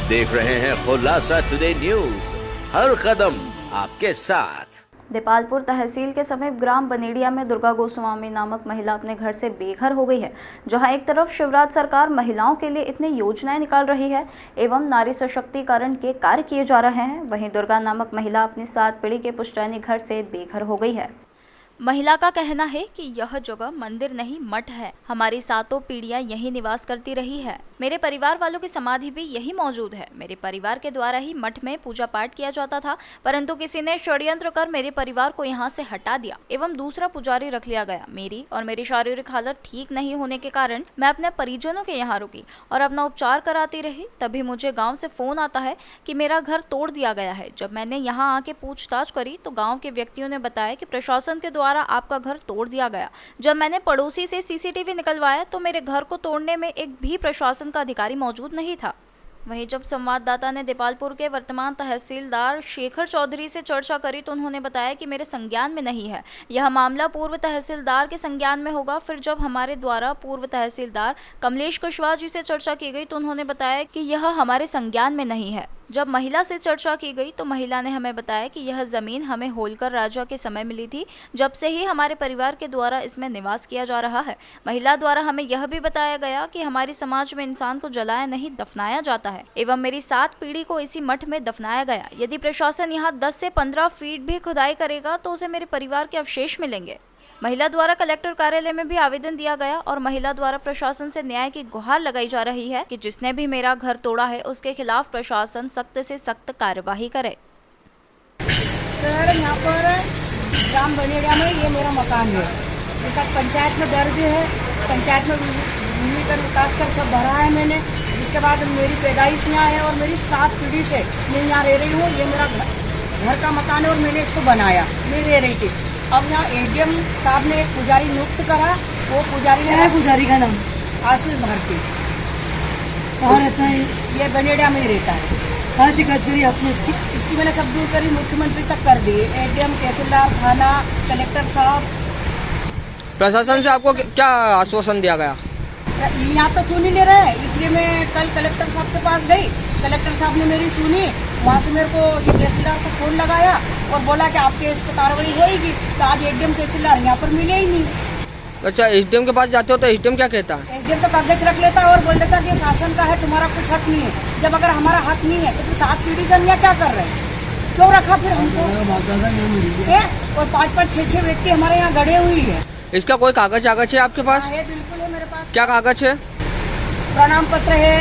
देख रहे हैं खुलासा टुडे न्यूज, हर कदम आपके साथ। देपालपुर तहसील के समीप ग्राम बनेड़िया में दुर्गा गोस्वामी नामक महिला अपने घर से बेघर हो गई है। जहां एक तरफ शिवराज सरकार महिलाओं के लिए इतनी योजनाएं निकाल रही है एवं नारी सशक्तिकरण के कार्य किए जा रहे हैं, वहीं दुर्गा नामक महिला अपनी 7 पीढ़ी के पुश्तैनी घर से बेघर हो गई है। महिला का कहना है कि यह जगह मंदिर नहीं मठ है। हमारी 7 पीढ़ियां यहीं निवास करती रही है। मेरे परिवार वालों की समाधि भी यहीं मौजूद है। मेरे परिवार के द्वारा ही मठ में पूजा पाठ किया जाता था, परंतु किसी ने षड्यंत्र कर मेरे परिवार को यहां से हटा दिया एवं दूसरा पुजारी रख लिया गया। मेरी और मेरी शारीरिक हालत ठीक नहीं होने के कारण मैं अपने परिजनों के यहाँ रुकी और अपना उपचार कराती रही। तभी मुझे गाँव से फोन आता है कि मेरा घर तोड़ दिया गया है। जब मैंने यहाँ आके पूछताछ करी तो गाँव के व्यक्तियों ने बताया कि प्रशासन के द्वारा आपका घर तोड़ दिया गया। जब मैंने पड़ोसी से सीसीटीवी निकलवाया तो मेरे घर को तोड़ने में एक भी प्रशासन का अधिकारी मौजूद नहीं था। वहीं जब संवाददाता ने देपालपुर के वर्तमान तहसीलदार शेखर चौधरी से चर्चा करी तो उन्होंने बताया कि मेरे संज्ञान में नहीं है, यह मामला पूर्व तहसीलदार के संज्ञान में होगा। फिर जब हमारे द्वारा पूर्व तहसीलदार कमलेश कुशवाहा जी से चर्चा की गई तो उन्होंने बताया कि यह हमारे संज्ञान में नहीं है। जब महिला से चर्चा की गई तो महिला ने हमें बताया कि यह जमीन हमें होलकर राजा के समय मिली थी, जब से ही हमारे परिवार के द्वारा इसमें निवास किया जा रहा है। महिला द्वारा हमें यह भी बताया गया कि हमारी समाज में इंसान को जलाया नहीं दफनाया जाता है एवं मेरी 7 पीढ़ी को इसी मठ में दफनाया गया। यदि प्रशासन यहाँ 10 से 15 फीट भी खुदाई करेगा तो उसे मेरे परिवार के अवशेष मिलेंगे। महिला द्वारा कलेक्टर कार्यालय में भी आवेदन दिया गया और महिला द्वारा प्रशासन से न्याय की गुहार लगाई जा रही है कि जिसने भी मेरा घर तोड़ा है उसके खिलाफ प्रशासन सख्त से सख्त कार्यवाही करे। सर, यहाँ पर ग्राम बनेड़िया में ये मेरा मकान है, इसका पंचायत में दर्ज है। पंचायत में भूमिकर विकास कर सब भरा है मैंने। जिसके बाद मेरी पैदाइश यहाँ है और मेरी 7 पीढ़ी से मैं यहाँ रह रही हूँ। ये मेरा घर का मकान है और मैंने इसको बनाया, मैं रह रही थी। अब यहाँ एडीएम साहब ने एक पुजारी नियुक्त करा। वो पुजारी क्या है पुजारी का नाम? आशीष भारती। कहाँ रहता है? ये बनेड़िया में ही रहता है। कहाँ शिकायत करी आपने इसकी मैंने सब दूर करी, मुख्यमंत्री तक कर दी, एडीएम, तहसीलदार, थाना, कलेक्टर साहब। प्रशासन से आपको क्या आश्वासन दिया गया? यहाँ तो सुन ही नहीं रहे, इसलिए मैं कल कलेक्टर साहब के पास गई। कलेक्टर साहब ने मेरी सुनी। वहाँ से मेरे को ये तहसीलदार को फोन लगाया और बोला कि आपके इस पर कार्रवाई होगी। तो आज एडीएम तहसीलदार यहाँ पर मिले ही नहीं। अच्छा, एसडीएम के पास जाते हो तो एसडीएम क्या कहता है? एसडीएम तो कागज रख लेता है और बोल देता कि शासन का है, तुम्हारा कुछ हक नहीं है। जब अगर हमारा हक नहीं है तो फिर 7 पीढ़ी से हम यहाँ क्या कर रहे हैं? क्यों रखा फिर हमको? और 5-5, 6-6 व्यक्ति हमारे यहाँ गड़े हुई है। इसका कोई कागज है आपके पास? है, बिल्कुल है मेरे पास। क्या कागज है? प्रणाम पत्र है,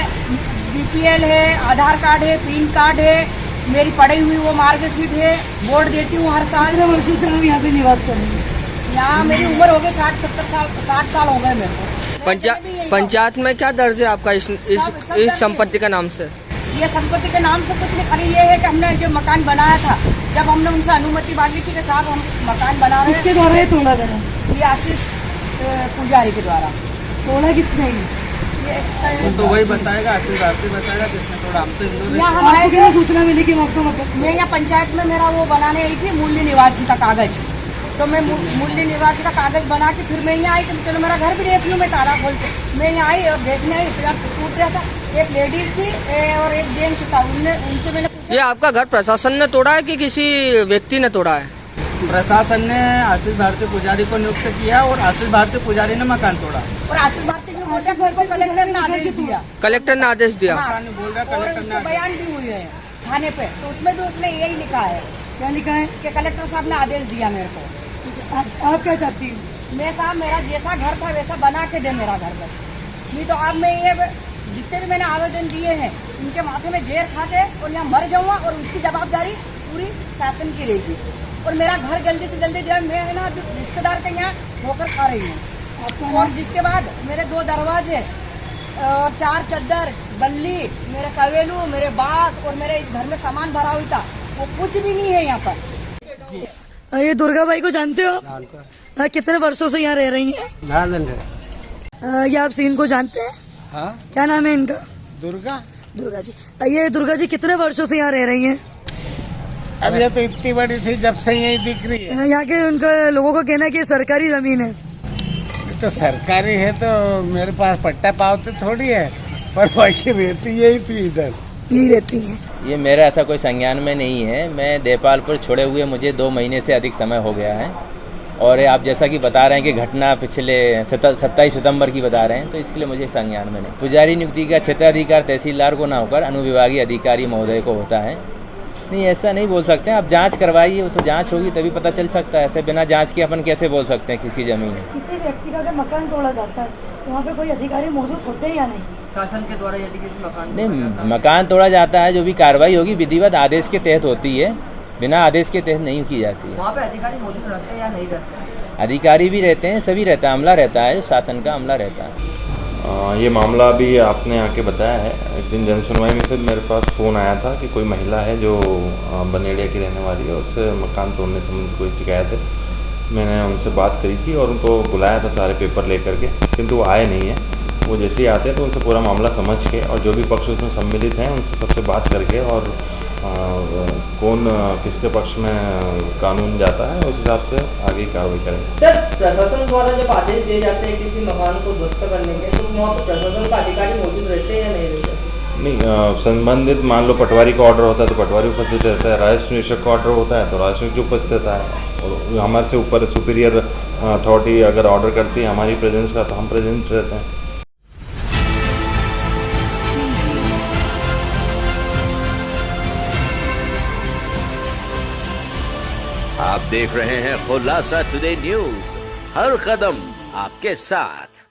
बीपीएल है, आधार कार्ड है, पैन कार्ड है, मेरी पढ़ी हुई वो मार्कशीट है, बोर्ड देती हूँ हर साल। कितने वर्षों से हम यहाँ पे निवास कर रहे हैं? यहाँ मेरी उम्र हो गई 60-70 साल, 60 साल हो गए मेरे को। पंचायत में क्या दर्ज है आपका इस संपत्ति का नाम से? ये संपत्ति के नाम से कुछ नहीं, खाली ये है कि हमने जो मकान बनाया था, जब हमने उनसे अनुमति मांगी थी कि साहब हम मकान बना रहे हैं। किसके द्वारा ये तोड़ा गया? ये आशीष पुजारी के द्वारा। तोड़ा किसने? ये तो वही बताएगा, आशीष भारती बताएगा किसने तोड़ा। हम तो आपको क्या सूचना मिली कि आपको मैं यहाँ पंचायत में मेरा वो बनाने आई थी मूल्य निवासी का कागज। तो मैं मूल्य निवासी का कागज बना के फिर मैं यहाँ आई कि चलो मेरा घर भी देख लूँ। मैं ताला खोल के मैं यहाँ आई और देखने आई तो टूट रहा था। एक लेडीज थी और एक जेंट्स था, उनसे मैंने पूछा। ये आपका घर प्रशासन ने तोड़ा है कि किसी व्यक्ति ने तोड़ा है? प्रशासन ने आशीष भारती पुजारी को नियुक्त किया और आशीष भारती पुजारी ने मकान तोड़ा। और आशीष भारती के मोटे घर को कलेक्टर ने आदेश दिया। कलेक्टर ने आदेश दिया। बोल रहा और उसका बयान भी हुई है थाने पे, तो उसमें भी उसने यही लिखा है। क्या लिखा है? कि कलेक्टर साहब ने आदेश दिया मेरे को। आप क्या चाहती हैं? मैं साहब मेरा जैसा घर था वैसा बना के दे मेरा घर बस। नहीं तो अब मैं ये जितने भी मैंने आवेदन दिए हैं इनके माथे में जहर खा के और यहाँ मर जाऊंगा और उसकी जवाबदारी पूरी शासन की रहेगी। और मेरा घर जल्दी से जल्दी दिया। मैं है ना अभी रिश्तेदार के यहाँ होकर खा रही हूँ। और जिसके बाद मेरे 2 दरवाजे और 4 चद्दर, बल्ली, मेरे कवेलू, मेरे बांस और मेरे इस घर में सामान भरा हुआ था, वो कुछ भी नहीं है यहाँ पर। ये दुर्गा बाई को जानते हो? कितने वर्षों से यहाँ रह रही हैं? ये आप इनको जानते हैं? हाँ? क्या नाम है इनका? दुर्गा जी। ये दुर्गा जी कितने वर्षों से यहाँ रह रही हैं? अब ये तो इतनी बड़ी थी जब से यही दिख रही है। यहाँ के उनका लोगों का कहना है कि सरकारी जमीन है। तो सरकारी है तो मेरे पास पट्टा पावती थोड़ी है, पर बाकी रहती यही थी इधर। यही रहती हैं। ये मेरा ऐसा कोई संज्ञान में नहीं है। मैं देपालपुर छोड़े हुए मुझे 2 महीने से अधिक समय हो गया है, और आप जैसा कि बता रहे हैं कि घटना पिछले 27 सितंबर की बता रहे हैं, तो इसलिए मुझे संज्ञान में नहीं। पुजारी नियुक्ति का क्षेत्राधिकार तहसीलदार को ना होकर अनुविभागीय अधिकारी महोदय को होता है। नहीं, ऐसा नहीं बोल सकते हैं। आप जांच करवाइए, वो तो जांच होगी तभी पता चल सकता है। ऐसे बिना जांच के अपन कैसे बोल सकते हैं किसकी ज़मीन है। किसी व्यक्ति का अगर मकान तोड़ा जाता है तो वहाँ पे कोई अधिकारी मौजूद होते हैं या नहीं? शासन के द्वारा यदि किसी मकान नहीं, मकान तोड़ा जाता है, जो भी कार्रवाई होगी विधिवत आदेश के तहत होती है, बिना आदेश के तहत नहीं की जाती है। वहाँ पे अधिकारी मौजूद रहते हैं या नहीं रहते हैं? अधिकारी भी रहते हैं, सभी रहता है, अमला रहता है, शासन का अमला रहता है। ये मामला भी आपने आके बताया है। एक दिन जनसुनवाई में से मेरे पास फ़ोन आया था कि कोई महिला है जो बनेड़िया की रहने वाली है, उससे मकान तोड़ने संबंधी कोई शिकायत है। मैंने उनसे बात करी थी और उनको बुलाया था सारे पेपर लेकर के, किंतु वो आए नहीं हैं। वो जैसे ही आते हैं तो उनसे पूरा मामला समझ के और जो भी पक्ष उसमें सम्मिलित हैं उनसे सबसे बात करके और कौन किसके पक्ष में कानून जाता है उस हिसाब से आगे कार्रवाई करेंगे। सर, प्रशासन द्वारा जब आदेश दिए जाते हैं किसी मकान को ध्वस्त करने के, तो वहाँ पर प्रशासन का अधिकारी मौजूद रहते हैं या नहीं रहते? नहीं, संबंधित मान लो पटवारी का ऑर्डर होता है तो पटवारी उपस्थित रहता है, राजस्व निरीक्षक का ऑर्डर होता है तो राजस्व निरीक्षक उपस्थित रहता है, और हमारे से ऊपर सुपीरियर अथॉरिटी अगर ऑर्डर करती है हमारी प्रेजेंस का तो हम प्रेजेंट रहते हैं। आप देख रहे हैं खुलासा टुडे न्यूज, हर कदम आपके साथ।